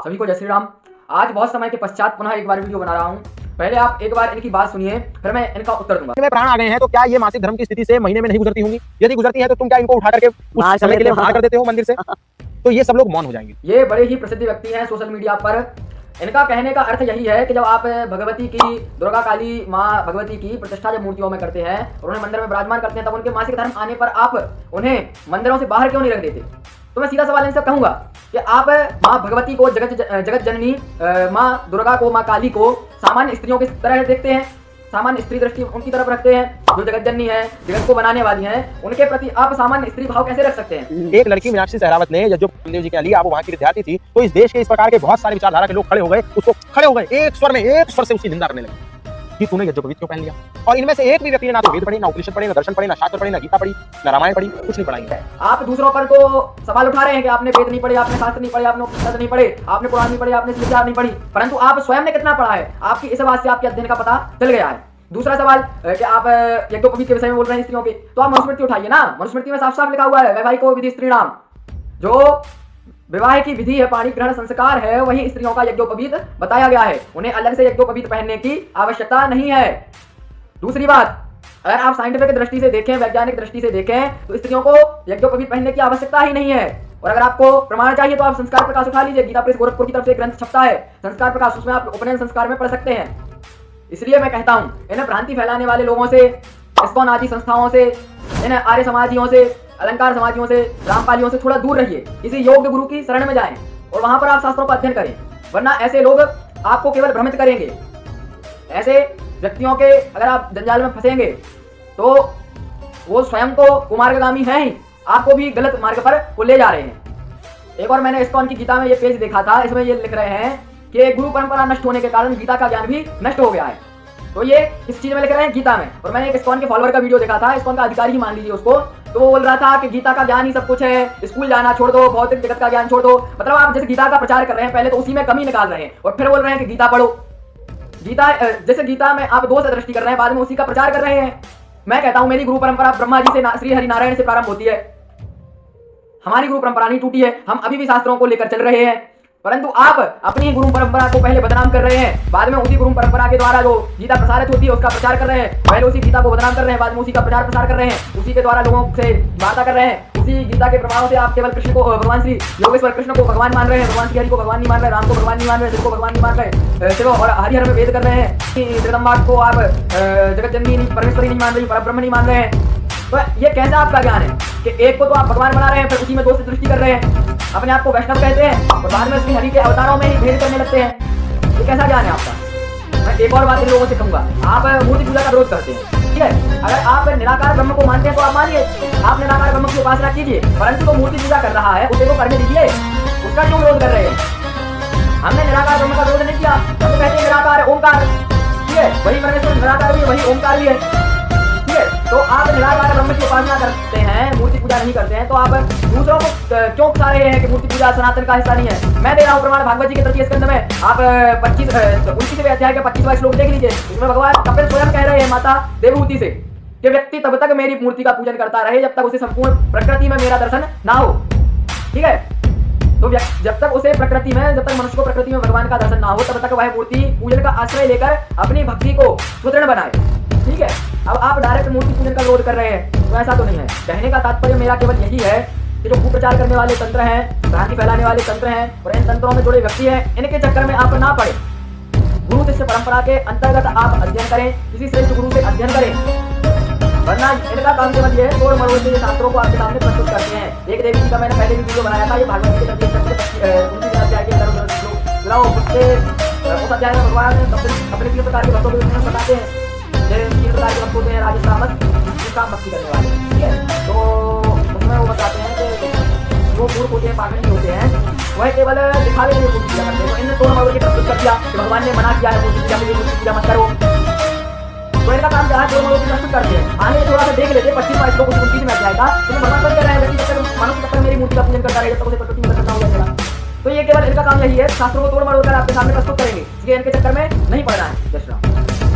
सभी को जय श्री राम। आज बहुत समय के पश्चात पुनः एक बार वीडियो बना रहा हूँ। पहले आप एक बार इनकी बात सुनिए, फिर मैं इनका उत्तर दूंगा। में प्राण आ गए हैं तो क्या ये मासिक धर्म की स्थिति से महीने में नहीं गुजरती होंगी? यदि गुजरती है तो तुम क्या इनको उठा करके उस समय के लिए बाहर कर देते हो मंदिर से? तो ये सब लोग मौन हो जाएंगे। ये बड़े ही प्रसिद्ध व्यक्ति हैं सोशल मीडिया पर। इनका कहने का अर्थ यही है कि जब आप भगवती की, दुर्गा काली माँ भगवती की प्रतिष्ठा जब मूर्तियों में करते हैं और उन्हें मंदिर में विराजमान करते हैं, तब उनके मासिक धर्म आने पर आप उन्हें मंदिरों से बाहर क्यों नहीं रख देते? तो मैं सीधा सवाल इनसे कहूंगा कि आप माँ भगवती को, जगत जननी माँ दुर्गा को, माँ काली को सामान्य स्त्रियों की तरह देखते हैं, सामान्य स्त्री दृष्टि उनकी तरफ रखते हैं, जो जगत जननी है, जगत को बनाने वाली हैं, उनके प्रति आप सामान्य स्त्री भाव कैसे रख सकते हैं? एक लड़की मीनाक्षी सहरावत ने जो रामदेव जी के लिए, आप वहां की विद्यार्थी थी, तो इस देश के इस प्रकार के बहुत सारे विचारधारा के लोग खड़े हो गए एक स्वर से उसकी निंदा करने लगे कि तूने यज्ञोपवीत क्यों पहन लिया। और इनमें से एक भी व्यक्ति ने ना तो वेद पढ़ी, ना उपनिषद पढ़ी, ना दर्शन पढ़ी, ना शास्त्र पढ़ी, ना गीता पढ़ी, ना रामायण पढ़ी, कुछ नहीं पढ़ाई। आप दूसरों पर तो सवाल उठा रहे हैं कि आपने वेद नहीं पढ़े, आपने शास्त्र नहीं पढ़े, आपने उपनिषद नहीं पढ़े, आपने कुरान नहीं पढ़े, आपने विचार नहीं पढ़ी, परंतु आप स्वयं ने कितना पढ़ा है? आपकी इस बात से आपके अध्ययन का पता चल गया है। दूसरा सवाल कि आप यज्ञोपवीत के विषय में बोल रहे हैं स्त्रियों के, तो आप मनुस्मृति उठाइए ना। मनुस्मृति में साफ साफ लिखा हुआ है, वैवाहिको विधि स्त्रीणाम, जो विवाह की विधि है, पाणी ग्रहण संस्कार है, वही स्त्रियों का यज्ञोपवीत बताया गया है। उन्हें अलग से यज्ञोपवीत पहनने की आवश्यकता नहीं है। दूसरी बात, अगर आप साइंटिफिक दृष्टि से देखें, वैज्ञानिक दृष्टि से देखें, तो स्त्रियों को यज्ञोपवीत पहनने की आवश्यकता ही नहीं है। और अगर आपको प्रमाण चाहिए तो आप संस्कार प्रकाश उठा लीजिए। गीता प्रेस गोरखपुर की तरफ से ग्रंथ छपता है संस्कार प्रकाश, उसमें आप उपनयन संस्कार में पढ़ सकते हैं। इसलिए मैं कहता हूं, इन्हें भ्रांति फैलाने वाले लोगों से, इस्कॉन आदि संस्थाओं से, इन्हें आर्य समाजियों से, अलंकार समाजियों से, रामपालियों से थोड़ा दूर रहिए। किसी योग्य गुरु की शरण में जाएं और वहां पर आप शास्त्रों का अध्ययन करें, वरना ऐसे लोग आपको केवल भ्रमित करेंगे। ऐसे व्यक्तियों के अगर आप जंजाल में फंसेंगे तो वो स्वयं तो कुमार्गगामी हैं ही, आपको भी गलत मार्ग पर वो ले जा रहे हैं। एक और मैंने इस्कॉन की गीता में ये पेज देखा था, इसमें ये लिख रहे हैं कि गुरु परंपरा नष्ट होने के कारण गीता का ज्ञान भी नष्ट हो गया है। तो ये इस चीज में लिख रहे हैं गीता में। और मैंने एक इस्कॉन के फॉलोअर का वीडियो देखा था, इस्कॉन का अधिकारी ही मान लीजिए उसको, तो वो बोल रहा था कि गीता का ज्ञान ही सब कुछ है, स्कूल जाना छोड़ दो, भौतिक जगत का ज्ञान छोड़ दो। मतलब आप जैसे गीता का प्रचार कर रहे हैं, पहले तो उसी में कमी निकाल रहे हैं और फिर बोल रहे हैं कि गीता पढ़ो। गीता जैसे गीता में आप दो से दृष्टि कर रहे हैं, बाद में उसी का प्रचार कर रहे हैं। मैं कहता हूं मेरी गुरु परंपरा ब्रह्मा जी से, श्री हरि नारायण से प्रारंभ होती है। हमारी गुरु परंपरा नहीं टूटी है, हम अभी भी शास्त्रों को लेकर चल रहे हैं। परंतु आप अपनी गुरु परंपरा को पहले बदनाम कर रहे हैं, बाद में उसी गुरु परंपरा के द्वारा जो गीता प्रसारित होती है उसका प्रचार कर रहे हैं। पहले उसी गीता को बदनाम कर रहे हैं, बाद में उसी का प्रचार प्रसार कर रहे हैं, उसी के द्वारा लोगों से वार्ता कर रहे हैं। उसी गीता के प्रमाणों से आप केवल कृष्ण को, भगवान श्री योगेश्वर कृष्ण को भगवान मान रहे हैं, भगवान श्री हरि को भगवान नहीं मान रहे, राम को भगवान नहीं मान रहे, शिव को भगवान नहीं मान रहे, शिव और हरिहर में वेद कर रहे हैं। जगदम्बा को आप जगत जननी परमेश्वरी नहीं मान रही, परब्रह्म नहीं मान रहे हैं। तो ये कैसा आपका ज्ञान है कि एक को तो आप भगवान बना रहे हैं, फिर उसी में दोष दृष्टि कर रहे हैं, अपने आप को वैष्णव कहते हैं और बाद में श्री हरि के अवतारों में ही भेद करने लगते हैं। ये कैसा ज्ञान है आपका? मैं एक और बात इन लोगों से कहूंगा, आप मूर्ति पूजा का विरोध करते हैं, ठीक है? अगर आप निराकार ब्रह्म को मानते हैं तो आप मानिए, आप निराकार ब्रह्म की उपासना कीजिए, परंतु तो मूर्ति पूजा कर रहा है उसे तो करने दीजिए, उसका क्यों विरोध कर रहे हैं? हमने निराकार ब्रह्म का विरोध नहीं किया, हम तो कहते हैं निराकार ओंकार, ठीक है? वही परमेश्वर निराकार भी है, वही ओंकार भी है। तो आप निराकार ब्रह्म की उपासना करते हैं, मूर्ति पूजा नहीं करते हैं, तो आप दूसरों को क्यों उकसा रहे हैं कि मूर्ति पूजा सनातन का हिस्सा नहीं है? मैं दे रहा हूं प्रमाण, भागवत जी के तृतीय स्कंद में आप 29वें अध्याय के 25वां श्लोक देख लीजिए। इसमें भगवान कपिल स्वयं कह रहे हैं माता देवहूति से कि व्यक्ति तब तक मेरी मूर्ति का पूजन करता रहे जब तक उसे संपूर्ण प्रकृति में मेरा दर्शन ना हो, ठीक है? तो जब तक उसे प्रकृति में, जब तक मनुष्य को प्रकृति में भगवान का दर्शन ना हो, तब तक वह मूर्ति पूजन का आश्रय लेकर अपनी भक्ति को सुदृढ़ बनाए, ठीक है? अब आप डायरेक्ट मूर्ति पूजन का विरोध कर रहे हैं, तो ऐसा तो नहीं है। कहने का तात्पर्य मेरा केवल यही है कि जो कुप्रचार करने वाले तंत्र हैं, भ्रांति फैलाने वाले तंत्र हैं और इन तंत्रों में जुड़े व्यक्ति हैं, इनके चक्कर में आप ना पड़े। गुरु शिष्य परंपरा के अंतर्गत आप अध्ययन करें, किसी श्रेष्ठ गुरु से अध्ययन करें, वरना इनका काम केवल ये है तोड़ मरोड़ से शास्त्रों को आपके सामने प्रस्तुत करते हैं। एक देवी जी का मैंने पहले भी वीडियो बनाया था, ये भागवत के तृतीय अध्याय के उस अध्याय में भगवान अपने तीन प्रकार के भक्तों के विषय में बताते हैं। तीन प्रकार के भक्त होते हैं, राजस तामस, काम भक्ति करने वाले, ठीक है? तो उसमें वो बताते हैं कि वो मूर्ख होते हैं, पाखंडी होते हैं, वह केवल दिखावे के लिए मूर्ति पूजा करते हैं। तो इन्हें तोड़ मरोड़ के प्रस्तुत कर दिया कि भगवान ने मना किया है मूर्ति पूजा के लिए, मूर्ति पूजा मत करो। तो इनका काम क्या है? तोड़ मरोड़ के प्रस्तुत करते हैं। आगे थोड़ा सा देख लेते हैं 25वां श्लोक 29 में अध्याय का, तो भगवान कह रहे हैं कि मनुष्य तब तक मेरी मूर्ति का पूजन करता रहेगा, तब उसे प्रकृति में दर्शन ना हो जाएगा। तो ये केवल इनका काम यही है, शास्त्रों को तोड़ मरोड़ कर आपके सामने प्रस्तुत करेंगे, इसलिए इनके चक्कर में नहीं पड़ना है।